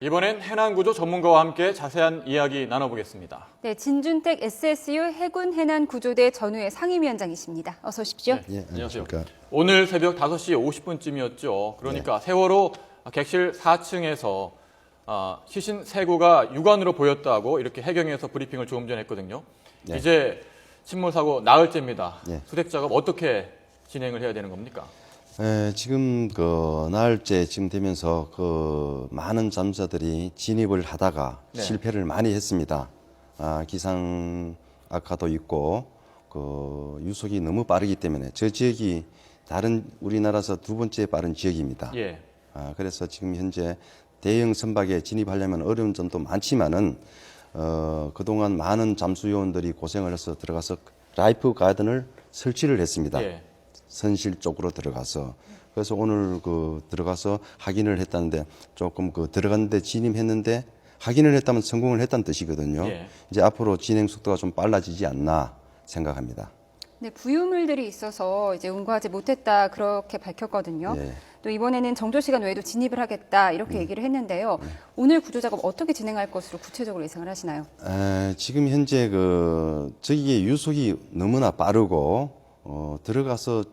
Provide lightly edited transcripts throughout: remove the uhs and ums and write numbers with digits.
이번엔 해난구조 전문가와 함께 자세한 이야기 나눠보겠습니다. 네, 진준택 SSU 해군 해난구조대 전우회 상임위원장이십니다. 어서 오십시오. 네, 안녕하세요. 오늘 새벽 5시 50분쯤이었죠. 그러니까 세월호 객실 4층에서 시신 3구가 육안으로 보였다고 이렇게 해경에서 브리핑을 조금 전에 했거든요. 네. 이제 침몰 사고 나흘째입니다. 네. 수색 작업 어떻게 진행을 해야 되는 겁니까? 지금 나흘째 지금 되면서 많은 잠수사들이 진입을 하다가 네. 실패를 많이 했습니다. 기상 악화도 있고 유속이 너무 빠르기 때문에 저 지역이 다른 우리나라에서 두 번째 빠른 지역입니다. 예. 그래서 지금 현재 대형 선박에 진입하려면 어려운 점도 많지만은 그동안 많은 잠수요원들이 고생을 해서 들어가서 라이프 가든을 설치를 했습니다. 예. 선실 쪽으로 들어가서 그래서 오늘 들어가서 확인을 했다는데 조금 들어갔는데 진입했는데 확인을 했다면 성공을 했다는 뜻이거든요. 예. 이제 앞으로 진행 속도가 좀 빨라지지 않나 생각합니다. 네, 부유물들이 있어서 이제 운구하지 못했다 그렇게 밝혔거든요. 예. 또 이번에는 정조 시간 외에도 진입을 하겠다 이렇게 얘기를 했는데요. 오늘 구조 작업 어떻게 진행할 것으로 구체적으로 예상을 하시나요? 지금 현재 저기에 유속이 너무나 빠르고 들어가서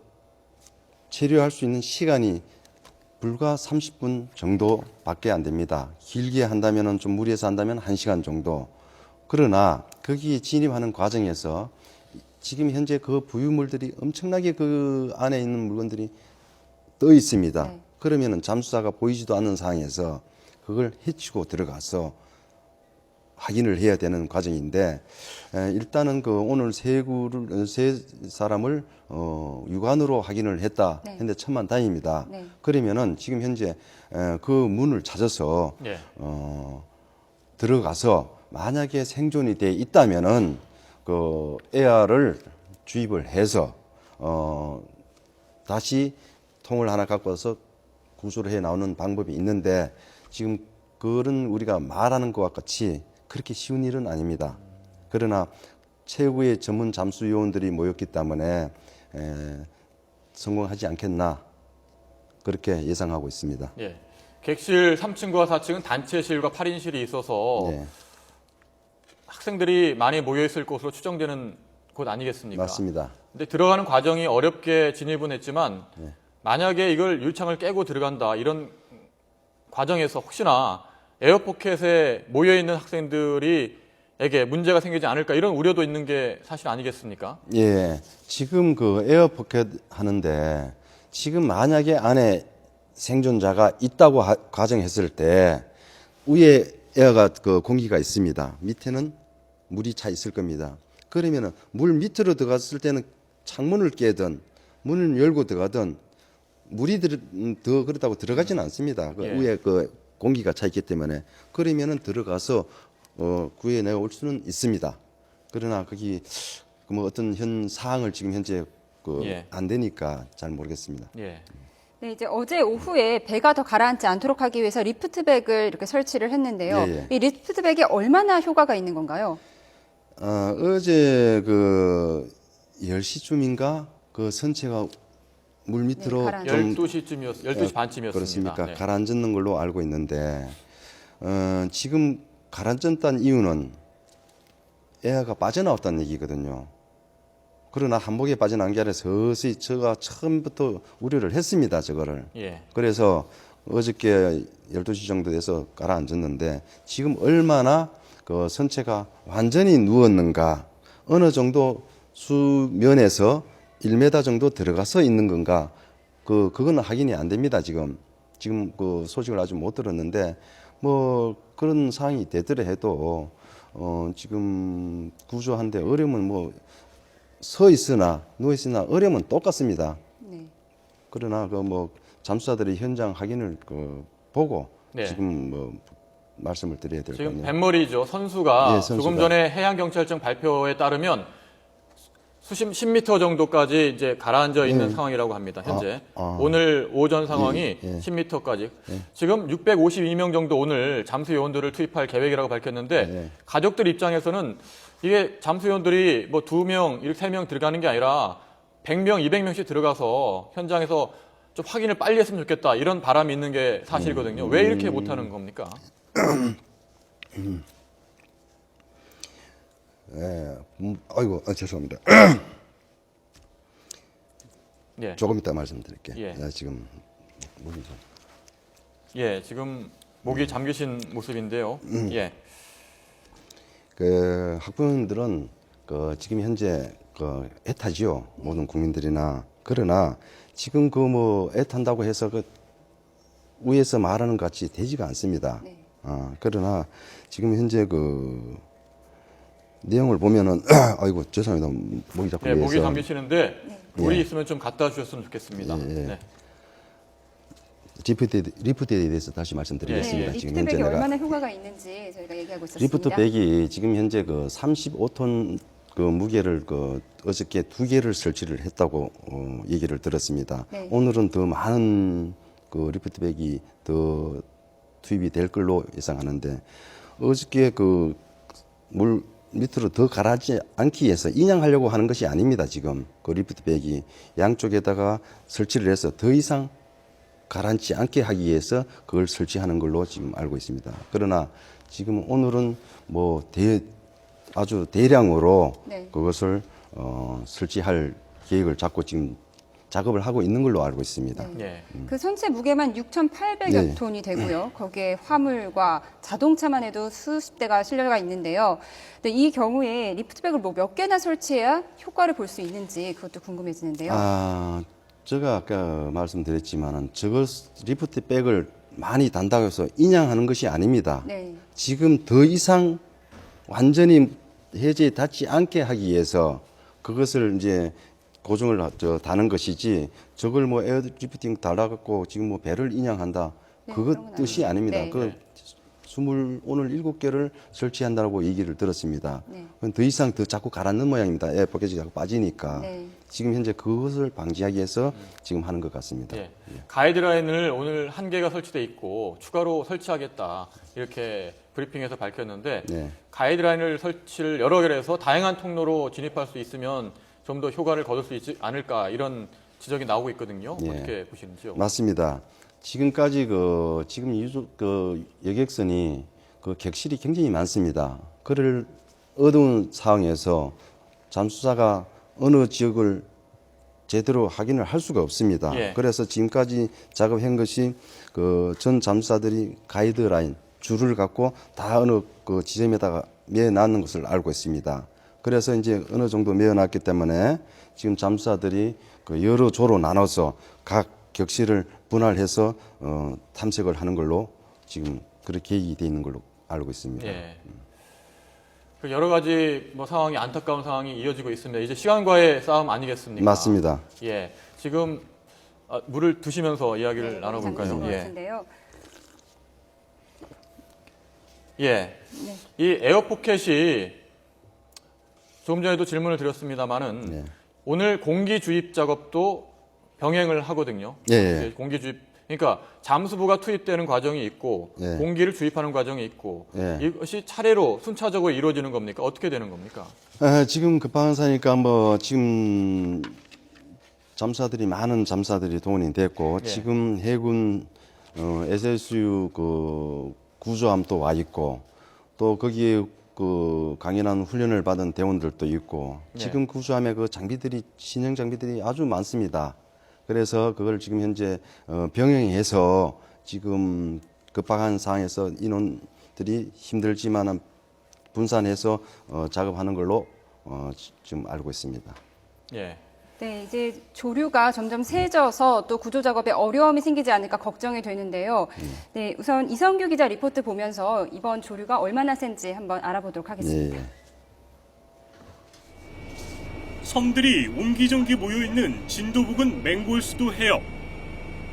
체류할 수 있는 시간이 불과 30분 정도밖에 안 됩니다. 길게 한다면은 좀 무리해서 한다면 1시간 정도. 그러나 거기에 진입하는 과정에서 지금 현재 부유물들이 엄청나게 안에 있는 물건들이 떠 있습니다. 네. 그러면은 잠수사가 보이지도 않는 상황에서 그걸 헤치고 들어가서 확인을 해야 되는 과정인데 일단은 오늘 세 사람을 육안으로 확인을 했다 네. 했는데 천만다행입니다. 네. 그러면은 지금 현재 문을 찾아서 예. 들어가서 만약에 생존이 돼 있다면은 에어를 주입을 해서 다시 통을 하나 갖고 와서 구조를 해 나오는 방법이 있는데 지금 그런 우리가 말하는 것과 같이 그렇게 쉬운 일은 아닙니다. 그러나 최고의 전문 잠수 요원들이 모였기 때문에 성공하지 않겠나 그렇게 예상하고 있습니다. 예. 객실 3층과 4층은 단체실과 8인실이 있어서 네, 학생들이 많이 모여 있을 곳으로 추정되는 곳 아니겠습니까? 맞습니다. 근데 들어가는 과정이 어렵게 진입은 했지만 만약에 이걸 유리창을 깨고 들어간다 이런 과정에서 혹시나 에어포켓에 모여 있는 학생들이에게 문제가 생기지 않을까 이런 우려도 있는 게 사실 아니겠습니까? 예, 지금 에어포켓 하는데 지금 만약에 안에 생존자가 있다고 가정했을 때 위에 에어가 공기가 있습니다. 밑에는 물이 차 있을 겁니다. 그러면은 물 밑으로 들어갔을 때는 창문을 깨든 문을 열고 들어가든 물이 더 그렇다고 들어가지는 않습니다. 예. 위에 공기가 차 있기 때문에 그러면은 들어가서 구해내 올 수는 있습니다. 그러나 거기 어떤 현 사항을 지금 현재 예. 안 되니까 잘 모르겠습니다. 예. 네, 이제 어제 오후에 배가 더 가라앉지 않도록 하기 위해서 리프트백을 이렇게 설치를 했는데요. 예, 예. 이 리프트백이 얼마나 효과가 있는 건가요? 어제 10시쯤인가 선체가 물 밑으로 네, 좀 12시 반쯤이었습니다. 그렇습니까? 네. 가라앉는 걸로 알고 있는데 지금 가라앉았다는 이유는 에어가 빠져나왔다는 얘기거든요. 그러나 한복에 빠져나온 게 아니라 서서히 제가 처음부터 우려를 했습니다. 저거를. 예. 그래서 어저께 12시 정도 돼서 가라앉았는데 지금 얼마나 선체가 완전히 누웠는가 어느 정도 수면에서 1m 정도 들어가서 있는 건가 그거는 확인이 안 됩니다. 지금 소식을 아직 못 들었는데 그런 상황이 되더라도 지금 구조하는데 어려움은 서 있으나 누워 있으나 어려움은 똑같습니다. 네. 그러나 잠수사들이 현장 확인을 보고 네. 지금 말씀을 드려야 될 거 지금 아니에요. 뱃머리죠. 선수가 예, 선수가. 조금 전에 해양경찰청 발표에 따르면 수심 10m 정도까지 이제 가라앉아 있는 상황이라고 합니다. 현재 오늘 오전 상황이 10m까지 지금 652명 정도 오늘 잠수 요원들을 투입할 계획이라고 밝혔는데 가족들 입장에서는 이게 잠수 요원들이 2명, 3명 들어가는 게 아니라 100명, 200명씩 들어가서 현장에서 좀 확인을 빨리 했으면 좋겠다 이런 바람이 있는 게 사실이거든요. 왜 이렇게 못하는 겁니까? 예, 아이고, 죄송합니다. 예. 조금 이따 말씀드릴게요. 예. 지금 목이 좀. 예, 지금 목이 잠기신 모습인데요. 예. 그 학부모님들은 그 지금 현재 그 애타지요, 모든 국민들이나. 그러나 지금 그 뭐 애탄다고 해서 그 위에서 말하는 것 같이 되지가 않습니다. 네. 그러나 지금 현재 그 내용을 보면은 아이고 죄송합니다, 목이 자꾸 네, 목이 위에서. 잠기시는데 물이 예. 있으면 좀 갖다 주셨으면 좋겠습니다. 예, 예. 네. 리프트에 대해서 다시 말씀드리겠습니다. 네, 지금 리프트백이 현재 내가 얼마나 효과가 있는지 저희가 얘기하고 있었습니다. 리프트백이 지금 현재 그 35톤 그 무게를 그 어저께 2개를 설치를 했다고 얘기를 들었습니다. 네. 오늘은 더 많은 그 리프트백이 더 투입이 될 걸로 예상하는데, 어저께 그 물 밑으로 더 가라앉지 않기 위해서 인양하려고 하는 것이 아닙니다. 지금 그 리프트백이 양쪽에다가 설치를 해서 더 이상 가라앉지 않게 하기 위해서 그걸 설치하는 걸로 지금 알고 있습니다. 그러나 지금 오늘은 뭐 아주 대량으로 네. 그것을 설치할 계획을 잡고 지금 작업을 하고 있는 걸로 알고 있습니다. 네. 예. 그 선체 무게만 6,800여 네. 톤이 되고요. 거기에 화물과 자동차만 해도 수십 대가 실려가 있는데요. 근데 이 경우에 리프트백을 뭐 몇 개나 설치해야 효과를 볼 수 있는지 그것도 궁금해지는데요. 제가 아까 말씀드렸지만은 저걸 리프트백을 많이 단다고 해서 인양하는 것이 아닙니다. 네. 지금 더 이상 완전히 해제에 닿지 않게 하기 위해서 그것을 이제 고정을 다는 것이지, 저걸 뭐 에어 리프팅 달아갖고 지금 뭐 배를 인양한다, 네, 그것 그런 건 뜻이 아닙니다. 아닙니다. 네. 오늘 7개를 설치한다고 얘기를 들었습니다. 네. 그건 더 이상 더 자꾸 가라앉는 모양입니다. 에어포켓이 자꾸 빠지니까. 네. 지금 현재 그것을 방지하기 위해서 지금 하는 것 같습니다. 예. 가이드라인을 오늘 1개가 설치돼 있고 추가로 설치하겠다 이렇게 브리핑에서 밝혔는데 네. 가이드라인을 설치를 여러 개를 해서 다양한 통로로 진입할 수 있으면 좀 더 효과를 거둘 수 있지 않을까, 이런 지적이 나오고 있거든요. 예. 어떻게 보시는지요? 맞습니다. 지금까지 지금 여객선이 그 객실이 굉장히 많습니다. 그를 어두운 상황에서 잠수사가 어느 지역을 제대로 확인을 할 수가 없습니다. 예. 그래서 지금까지 작업한 것이 그 전 잠수사들이 가이드라인 줄을 갖고 다 어느 그 지점에다가 매어놨는 것을 알고 있습니다. 그래서 이제 어느 정도 매어놨기 때문에 지금 잠수사들이 그 여러 조로 나눠서 각 격실을 분할해서 탐색을 하는 걸로 지금 그렇게 계획이 되어 있는 걸로 알고 있습니다. 예. 그 여러 가지 뭐 상황이, 안타까운 상황이 이어지고 있습니다. 이제 시간과의 싸움 아니겠습니까? 맞습니다. 예. 지금 물을 드시면서 이야기를 네, 나눠볼까요? 잠기신 것 예. 같은데요. 예. 네. 이 에어포켓이 조금 전에도 질문을 드렸습니다만은 네. 오늘 공기 주입 작업도 병행을 하거든요. 예, 예. 공기 주입, 그러니까 잠수부가 투입되는 과정이 있고 예. 공기를 주입하는 과정이 있고 예. 이것이 차례로 순차적으로 이루어지는 겁니까? 어떻게 되는 겁니까? 지금 급한 사니까 뭐 지금 많은 잠수사들이 동원이 됐고, 예. 지금 해군 SSU 그 구조함도 와 있고, 또 거기에 그 강인한 훈련을 받은 대원들도 있고, 네. 지금 구조함에 그 신형 장비들이 아주 많습니다. 그래서 그걸 지금 현재 병행해서 지금 급박한 상황에서 인원들이 힘들지만은 분산해서 작업하는 걸로 지금 알고 있습니다. 예. 네, 이제 조류가 점점 세져서 또 구조 작업에 어려움이 생기지 않을까 걱정이 되는데요. 네, 우선 이성규 기자 리포트 보면서 이번 조류가 얼마나 센지 한번 알아보도록 하겠습니다. 예. 섬들이 옹기종기 모여있는 진도 부근 맹골수도 해역.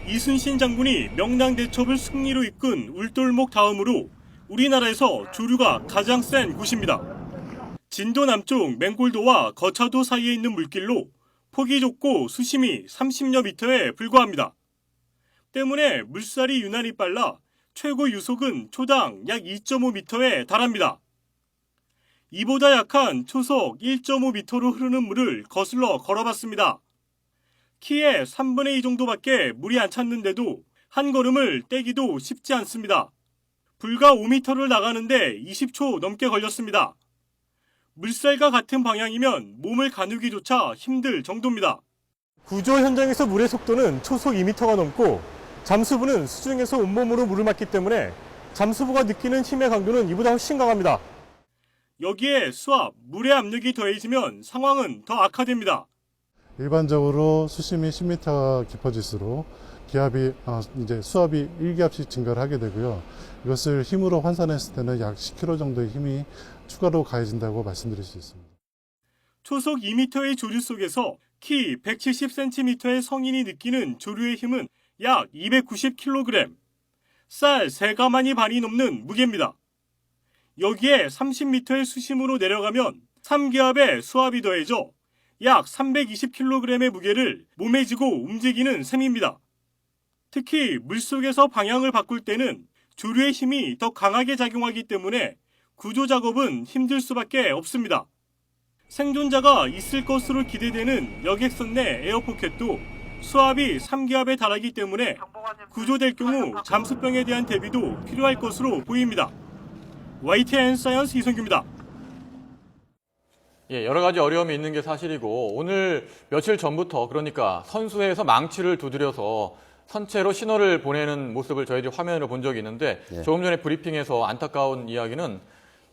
이순신 장군이 명랑대첩을 승리로 이끈 울돌목 다음으로 우리나라에서 조류가 가장 센 곳입니다. 진도 남쪽 맹골도와 거차도 사이에 있는 물길로 폭이 좁고 수심이 30여 미터에 불과합니다. 때문에 물살이 유난히 빨라 최고 유속은 초당 약 2.5m에 달합니다. 이보다 약한 초속 1.5m로 흐르는 물을 거슬러 걸어봤습니다. 키의 3분의 2 정도밖에 물이 안 찼는데도 한 걸음을 떼기도 쉽지 않습니다. 불과 5m를 나가는데 20초 넘게 걸렸습니다. 물살과 같은 방향이면 몸을 가누기조차 힘들 정도입니다. 구조 현장에서 물의 속도는 초속 2m가 넘고 잠수부는 수중에서 온몸으로 물을 맞기 때문에 잠수부가 느끼는 힘의 강도는 이보다 훨씬 강합니다. 여기에 수압, 물의 압력이 더해지면 상황은 더 악화됩니다. 일반적으로 수심이 10m 깊어질수록 기압이 이제 수압이 1기압씩 증가를 하게 되고요. 이것을 힘으로 환산했을 때는 약 10kg 정도의 힘이 추가로 가해진다고 말씀드릴 수 있습니다. 초속 2m의 조류 속에서 키 170cm의 성인이 느끼는 조류의 힘은 약 290kg, 쌀 3가마니 반이 넘는 무게입니다. 여기에 30m의 수심으로 내려가면 3기압의 수압이 더해져 약 320kg의 무게를 몸에 지고 움직이는 셈입니다. 특히 물속에서 방향을 바꿀 때는 조류의 힘이 더 강하게 작용하기 때문에 구조 작업은 힘들 수밖에 없습니다. 생존자가 있을 것으로 기대되는 여객선 내 에어포켓도 수압이 3기압에 달하기 때문에 구조될 경우 잠수병에 대한 대비도 필요할 것으로 보입니다. YTN 사이언스 이성규입니다. 예, 여러 가지 어려움이 있는 게 사실이고 오늘 며칠 전부터 그러니까 선수회에서 망치를 두드려서 선체로 신호를 보내는 모습을 저희들이 화면으로 본 적이 있는데 조금 전에 브리핑에서 안타까운 이야기는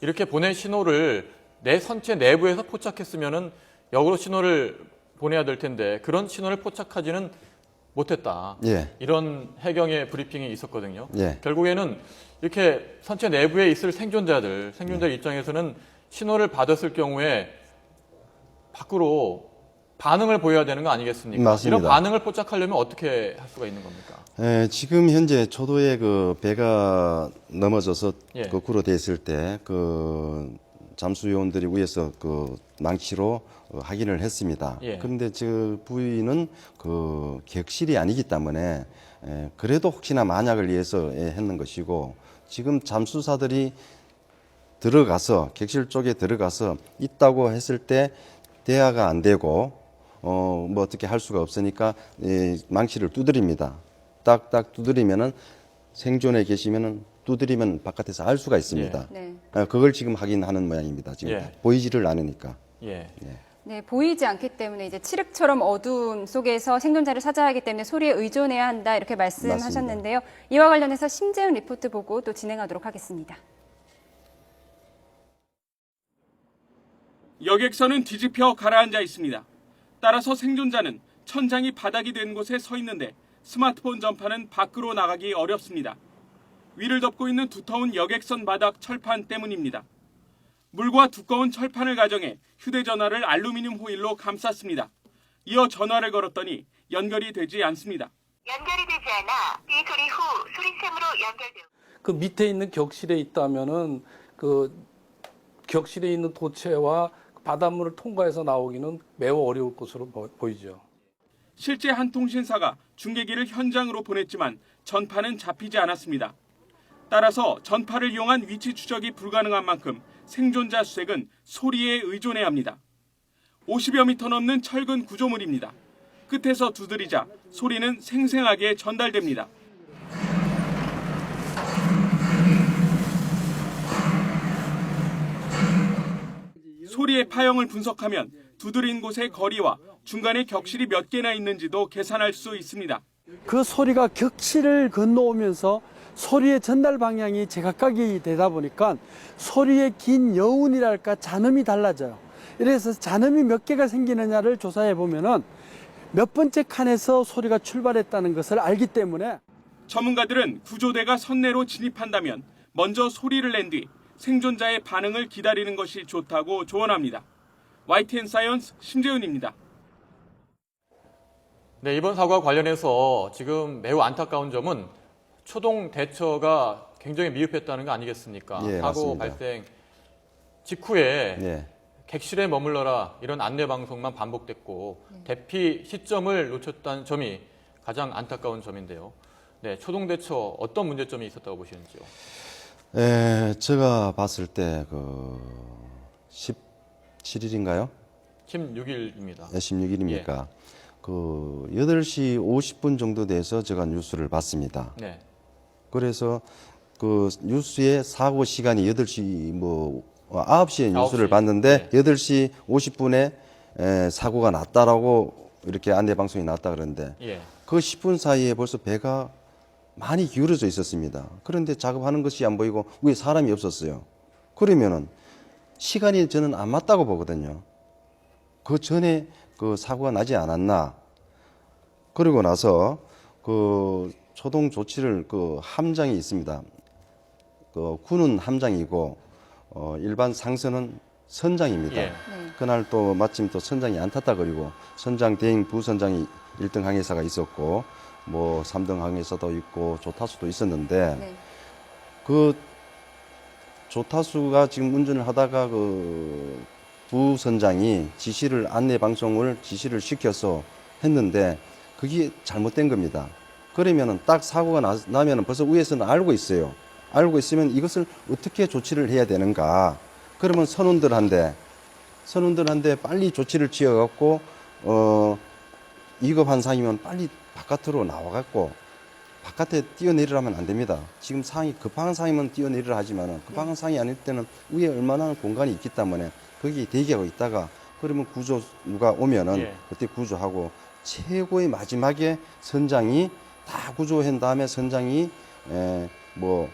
이렇게 보낸 신호를 내 선체 내부에서 포착했으면은 역으로 신호를 보내야 될 텐데 그런 신호를 포착하지는 못했다. 이런 해경의 브리핑이 있었거든요. 결국에는 이렇게 선체 내부에 있을 생존자들 입장에서는 신호를 받았을 경우에 밖으로 반응을 보여야 되는 거 아니겠습니까? 맞습니다. 이런 반응을 포착하려면 어떻게 할 수가 있는 겁니까? 지금 현재 초도에 그 배가 넘어져서 예. 거꾸로 돼 있을 때 그 잠수요원들이 위에서 그 망치로 확인을 했습니다. 예. 그런데 저 부위는 그 격실이 아니기 때문에 그래도 혹시나 만약을 위해서 했는 것이고 지금 잠수사들이 들어가서 격실 쪽에 들어가서 있다고 했을 때 대화가 안 되고 뭐 어떻게 할 수가 없으니까 망치를 두드립니다. 딱딱 두드리면은 생존에 계시면은 두드리면 바깥에서 알 수가 있습니다. 네. 그걸 지금 확인하는 모양입니다. 지금 보이지를 않으니까. 네, 보이지 않기 때문에 이제 칠흑처럼 어두움 속에서 생존자를 찾아야 하기 때문에 소리에 의존해야 한다 이렇게 말씀하셨는데요. 이와 관련해서 심재훈 리포트 보고 또 진행하도록 하겠습니다. 여객선은 뒤집혀 가라앉아 있습니다. 따라서 생존자는 천장이 바닥이 된 곳에 서 있는데 스마트폰 전파는 밖으로 나가기 어렵습니다. 위를 덮고 있는 두터운 여객선 바닥 철판 때문입니다. 물과 두꺼운 철판을 가정해 휴대전화를 알루미늄 호일로 감쌌습니다. 이어 전화를 걸었더니 연결이 되지 않습니다. 연결이 되지 않아 삐 소리 후 소리샘으로 연결되고 그 밑에 있는 격실에 있다면은 그 격실에 있는 도체와 바닷물을 통과해서 나오기는 매우 어려울 것으로 보이죠. 실제 한 통신사가 중계기를 현장으로 보냈지만 전파는 잡히지 않았습니다. 따라서 전파를 이용한 위치 추적이 불가능한 만큼 생존자 수색은 소리에 의존해야 합니다. 50여 미터 넘는 철근 구조물입니다. 끝에서 두드리자 소리는 생생하게 전달됩니다. 소리의 파형을 분석하면 두드린 곳의 거리와 중간에 격실이 몇 개나 있는지도 계산할 수 있습니다. 그 소리가 격실을 건너오면서 소리의 전달 방향이 제각각이 되다 보니까 소리의 긴 여운이랄까 잔음이 달라져요. 이래서 잔음이 몇 개가 생기느냐를 조사해 보면은 몇 번째 칸에서 소리가 출발했다는 것을 알기 때문에 전문가들은 구조대가 선내로 진입한다면 먼저 소리를 낸 뒤 생존자의 반응을 기다리는 것이 좋다고 조언합니다. YTN 사이언스 심재훈입니다. 네, 이번 사고와 관련해서 지금 매우 안타까운 점은 초동 대처가 굉장히 미흡했다는 거 아니겠습니까? 사고 맞습니다. 발생 직후에 객실에 머물러라 이런 안내 방송만 반복됐고 대피 시점을 놓쳤다는 점이 가장 안타까운 점인데요. 네, 초동 대처 어떤 문제점이 있었다고 보시는지요? 제가 봤을 때 그 17일인가요? 16일입니다. 16일입니까? 그 8시 50분 정도 돼서 제가 뉴스를 봤습니다. 그래서 그 뉴스의 사고 시간이 8시 9시에 뉴스를 9시. 봤는데 네. 8시 50분에 사고가 났다라고 이렇게 안내 방송이 났다 그러는데 예. 그 10분 사이에 벌써 배가 많이 기울어져 있었습니다. 그런데 작업하는 것이 안 보이고 위에 사람이 없었어요. 그러면은 시간이 저는 안 맞다고 보거든요. 그 전에 그 사고가 나지 않았나. 그리고 나서 그 초동 조치를 그 함장이 있습니다. 그 군은 함장이고 일반 상선은 선장입니다. 예. 그날 또 마침 또 선장이 안 탔다 그리고 선장 대행 부선장이 1등 항해사가 있었고 뭐 3등 항해사도 있고 조타수도 있었는데 네. 그 조타수가 지금 운전을 하다가 그 부선장이 안내 방송을 지시를 시켜서 했는데 그게 잘못된 겁니다. 그러면은 딱 사고가 나면은 벌써 위에서는 알고 있어요. 알고 있으면 이것을 어떻게 조치를 해야 되는가. 그러면 선원들한테 빨리 조치를 취해갖고 위급한 상황이면 빨리 바깥으로 나와갖고 바깥에 뛰어내리라면 안 됩니다. 지금 상황이 급한 상황이면 뛰어내리라 하지만은 급한 상황이 아닐 때는 위에 얼마나 공간이 있기 때문에 거기 대기하고 있다가 그러면 구조가 오면은 예. 그때 구조하고 최고의 마지막에 선장이 다 구조한 다음에 선장이 뭐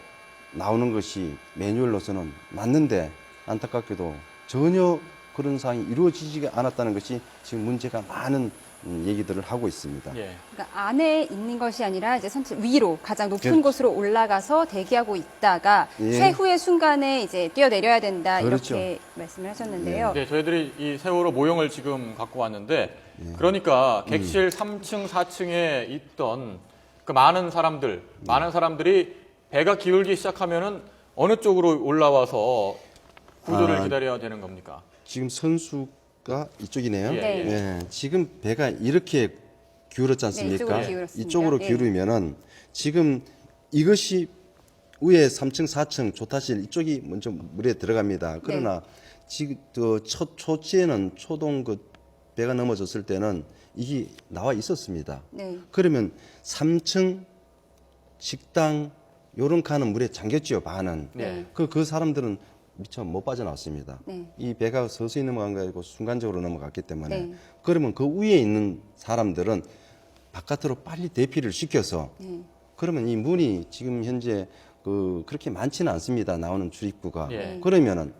나오는 것이 매뉴얼로서는 맞는데 안타깝게도 전혀 그런 상황이 이루어지지 않았다는 것이 지금 문제가 많은 얘기들을 하고 있습니다. 예. 그러니까 안에 있는 것이 아니라 이제 선체 위로 가장 높은 그렇죠. 곳으로 올라가서 대기하고 있다가 예. 최후의 순간에 이제 뛰어내려야 된다 그렇죠. 이렇게 말씀을 하셨는데요. 네, 저희들이 이 세월호 모형을 지금 갖고 왔는데 그러니까 객실 3층, 4층에 있던 그 많은 사람들이 배가 기울기 시작하면은 어느 쪽으로 올라와서 구조를 기다려야 되는 겁니까? 지금 선수가 이쪽이네요. 예, 네. 예, 지금 배가 이렇게 기울었지 않습니까? 이쪽으로 기울었습니다. 이쪽으로 예. 기울이면은 지금 이것이 위에 3층, 4층 조타실 이쪽이 먼저 물에 들어갑니다. 그러나 지금 첫 초치에는 초동 그 배가 넘어졌을 때는 이게 나와 있었습니다. 네. 그러면 3층 식당 요런 칸은 물에 잠겼지요, 반은. 네. 그 사람들은 미처 못 빠져나왔습니다. 네. 이 배가 서서히 넘어간 게 아니고 순간적으로 넘어갔기 때문에 네. 그러면 그 위에 있는 사람들은 바깥으로 빨리 대피를 시켜서 네. 그러면 이 문이 지금 현재 그렇게 많지는 않습니다. 나오는 출입구가. 예. 그러면은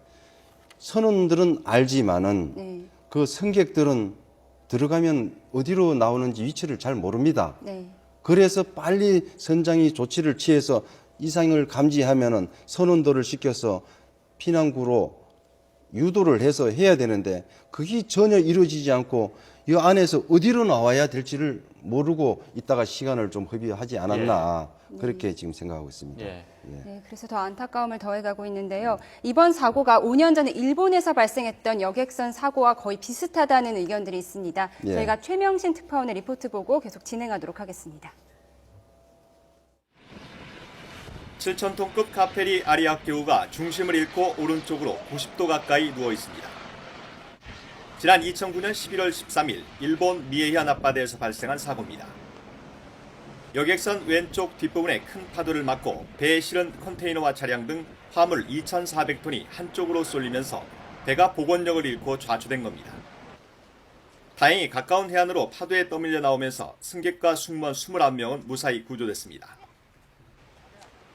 선원들은 알지만은 네. 그 승객들은 들어가면 어디로 나오는지 위치를 잘 모릅니다. 네. 그래서 빨리 선장이 조치를 취해서 이상을 감지하면은 선원들을 시켜서 피난구로 유도를 해서 해야 되는데 그게 전혀 이루어지지 않고 이 안에서 어디로 나와야 될지를 모르고 있다가 시간을 좀 허비하지 않았나 그렇게 지금 생각하고 있습니다. 예. 네, 그래서 더 안타까움을 더해가고 있는데요. 이번 사고가 5년 전에 일본에서 발생했던 여객선 사고와 거의 비슷하다는 의견들이 있습니다. 예. 저희가 최명신 특파원의 리포트 보고 계속 진행하도록 하겠습니다. 7,000톤급 카페리 아리아케우가 중심을 잃고 오른쪽으로 90도 가까이 누워 있습니다. 지난 2009년 11월 13일 일본 미에현 앞바다에서 발생한 사고입니다. 여객선 왼쪽 뒷부분에 큰 파도를 맞고 배에 실은 컨테이너와 차량 등 화물 2,400톤이 한쪽으로 쏠리면서 배가 복원력을 잃고 좌초된 겁니다. 다행히 가까운 해안으로 파도에 떠밀려 나오면서 승객과 승무원 21명은 무사히 구조됐습니다.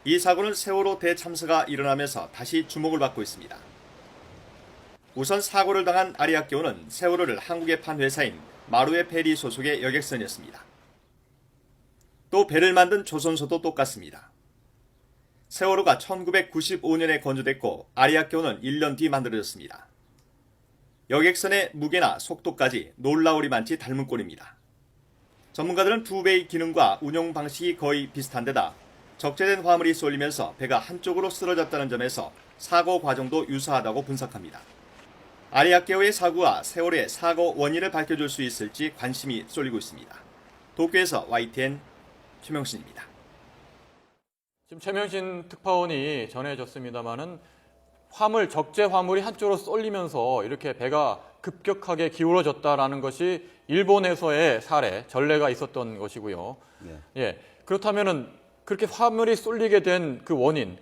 이 사고는 세월호 대참사가 일어나면서 다시 주목을 받고 있습니다. 우선 사고를 당한 아리아케오는 세월호를 한국에 판 회사인 마루에 페리 소속의 여객선이었습니다. 또 배를 만든 조선소도 똑같습니다. 세월호가 1995년에 건조됐고 아리아케오는 1년 뒤 만들어졌습니다. 여객선의 무게나 속도까지 놀라울이 많지 닮은 꼴입니다. 전문가들은 두 배의 기능과 운용 방식이 거의 비슷한 데다 적재된 화물이 쏠리면서 배가 한쪽으로 쓰러졌다는 점에서 사고 과정도 유사하다고 분석합니다. 아리아케오의 사고와 세월호의 사고 원인을 밝혀줄 수 있을지 관심이 쏠리고 있습니다. 도쿄에서 YTN 최명신입니다. 지금 최명신 특파원이 전해졌습니다마는 적재 화물이 한쪽으로 쏠리면서 이렇게 배가 급격하게 기울어졌다라는 것이 일본에서의 전례가 있었던 것이고요. 네. 예. 그렇다면은 그렇게 화물이 쏠리게 된 그 원인,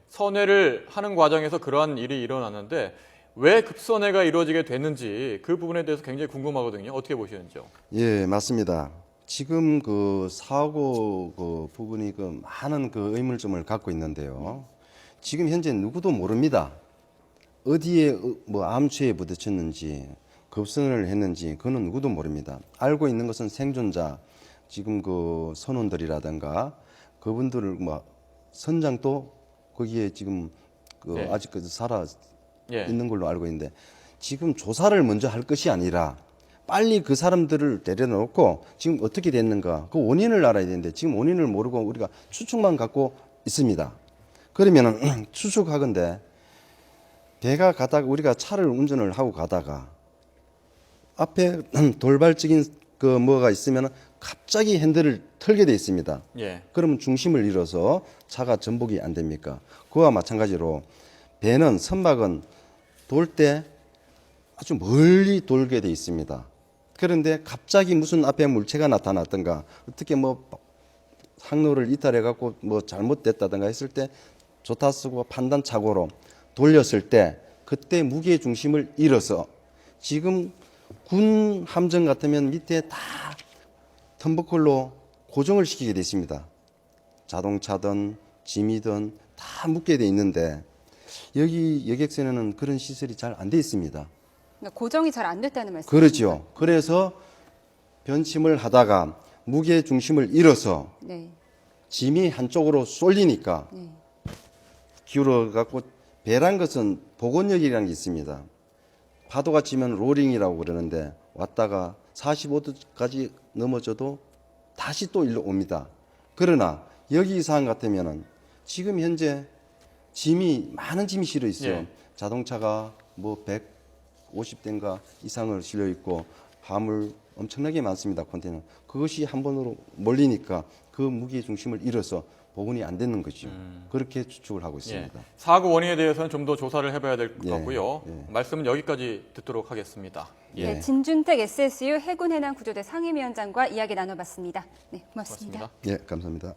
선회를 하는 과정에서 그러한 일이 일어났는데 왜 급선회가 이루어지게 됐는지 그 부분에 대해서 굉장히 궁금하거든요. 어떻게 보시는지요? 예, 맞습니다. 지금 그 사고 그 부분이 그 많은 그 의문점을 갖고 있는데요. 지금 현재 누구도 모릅니다. 어디에 뭐 암초에 부딪혔는지 급선을 했는지 그거는 누구도 모릅니다. 알고 있는 것은 생존자, 지금 그 선원들이라든가 그분들을 뭐 선장도 거기에 지금 그 예. 아직까지 살아 예. 있는 걸로 알고 있는데 지금 조사를 먼저 할 것이 아니라 빨리 그 사람들을 내려놓고 지금 어떻게 됐는가 그 원인을 알아야 되는데 지금 원인을 모르고 우리가 추측만 갖고 있습니다. 그러면은 추측하건대 배가 가다가 우리가 차를 운전을 하고 가다가 앞에 돌발적인 그 뭐가 있으면 갑자기 핸들을 털게 돼 있습니다. 예. 그러면 중심을 잃어서 차가 전복이 안 됩니까? 그와 마찬가지로 배는 선박은 돌 때 아주 멀리 돌게 돼 있습니다. 그런데 갑자기 무슨 앞에 물체가 나타났던가 어떻게 뭐 항로를 이탈해 갖고 뭐 잘못됐다든가 했을 때 조타 쓰고 판단 착오로 돌렸을 때 그때 무게 중심을 잃어서 지금 군 함정 같으면 밑에 다 텀버클로 고정을 시키게 돼 있습니다. 자동차든 짐이든 다 묶게 돼 있는데 여기 여객선에는 그런 시설이 잘 안 돼 있습니다. 그러니까 고정이 잘 안 됐다는 말씀이죠. 그렇죠. 그래서 변침을 하다가 무게 중심을 잃어서 네. 짐이 한쪽으로 쏠리니까 네. 기울어 갖고 배란 것은 복원력이라는 게 있습니다. 파도가 치면 로링이라고 그러는데 왔다가 45도까지 넘어져도 다시 또 일로 옵니다. 그러나 여기 이 상황 같으면은 지금 현재 많은 짐이 실려 있어요. 예. 자동차가 뭐 150대인가 이상을 실려 있고 화물 엄청나게 많습니다. 컨테이너. 그것이 한 번으로 몰리니까 그 무게 중심을 잃어서 복원이 안 되는 거죠. 그렇게 추측을 하고 예. 있습니다. 사고 원인에 대해서는 좀 더 조사를 해봐야 될 것 예, 같고요. 예. 말씀은 여기까지 듣도록 하겠습니다. 예. 네, 진준택 SSU 해군해난구조대 상임위원장과 이야기 나눠봤습니다. 네, 고맙습니다. 고맙습니다. 예, 감사합니다.